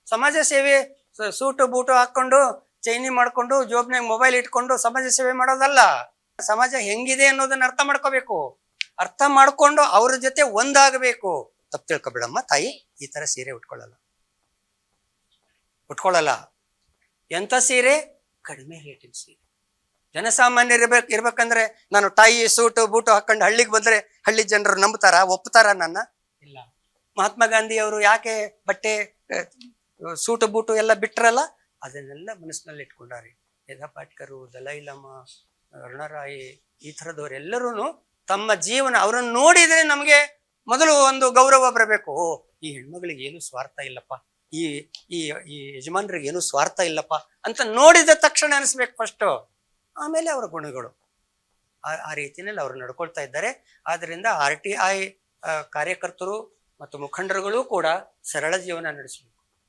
ಸಮಾಜ ಸೇವೆ suit boot ಹಾಕೊಂಡು ಚೈನಿ ಮಾಡ್ಕೊಂಡು ಜೋಬ್ನಾಗ ಮೊಬೈಲ್ ಇಟ್ಕೊಂಡು ಸಮಾಜ ಸೇವೆ ಮಾಡೋದಲ್ಲ. ಸಮಾಜ ಹೆಂಗಿದೆ ಅನ್ನೋದನ್ನ ಅರ್ಥ ಮಾಡ್ಕೋಬೇಕು. ಅರ್ಥ ಮಾಡ್ಕೊಂಡು ಅವ್ರ ಜೊತೆ ಒಂದಾಗಬೇಕು. ತಪ್ಪು ತಿಳ್ಕೊಬೇಡಮ್ಮ ತಾಯಿ, ಈ ತರ ಸೀರೆ ಉಟ್ಕೊಳ್ಳಲ್ಲ. ಎಂತ ಸೀರೆ? ಕಡಿಮೆ ರೇಟಿನ ಸೀರೆ. ಜನಸಾಮಾನ್ಯರು ಇರ್ಬೇಕಂದ್ರೆ ನಾನು ತಾಯಿ ಸೂಟು ಬೂಟು ಹಾಕೊಂಡು ಹಳ್ಳಿಗೆ ಬಂದ್ರೆ ಹಳ್ಳಿ ಜನರು ನಂಬ್ತಾರ, ಒಪ್ತಾರ ನನ್ನ? ಇಲ್ಲ. ಮಹಾತ್ಮ ಗಾಂಧಿ ಅವರು ಯಾಕೆ ಬಟ್ಟೆ ಸೂಟು ಬೂಟು ಎಲ್ಲ ಬಿಟ್ರಲ್ಲ? ಅದನ್ನೆಲ್ಲ ಮನಸ್ಸಿನಲ್ಲಿ ಇಟ್ಕೊಂಡಾರೆ. ಯದಾ ಪಾಟ್ಕರು, ದಲೈ ಲಾಮಾ, ಅರುಣರಾಯಿ, ಈ ಥರದವರೆಲ್ಲರೂ ತಮ್ಮ ಜೀವನ, ಅವರನ್ನು ನೋಡಿದ್ರೆ ನಮಗೆ ಮೊದಲು ಒಂದು ಗೌರವ ಬರಬೇಕು. ಓ, ಈ ಹೆಣ್ಮಗಳಿಗೆ ಏನು ಸ್ವಾರ್ಥ ಇಲ್ಲಪ್ಪ, ಈ ಈ ಈ ಯಜಮಾನ್ರಿಗೆ ಏನು ಸ್ವಾರ್ಥ ಇಲ್ಲಪ್ಪ ಅಂತ ನೋಡಿದ ತಕ್ಷಣ ಅನಿಸ್ಬೇಕು ಫಸ್ಟ್. ಆಮೇಲೆ ಅವರ ಗುಣಗಳು. ಆ ರೀತಿಯಲ್ಲಿ ಅವರು ನಡ್ಕೊಳ್ತಾ ಇದ್ದಾರೆ. ಆದ್ರಿಂದ RTI ಕಾರ್ಯಕರ್ತರು ಮತ್ತು ಮುಖಂಡರುಗಳು ಕೂಡ ಸರಳ ಜೀವನ ನಡೆಸಬೇಕು.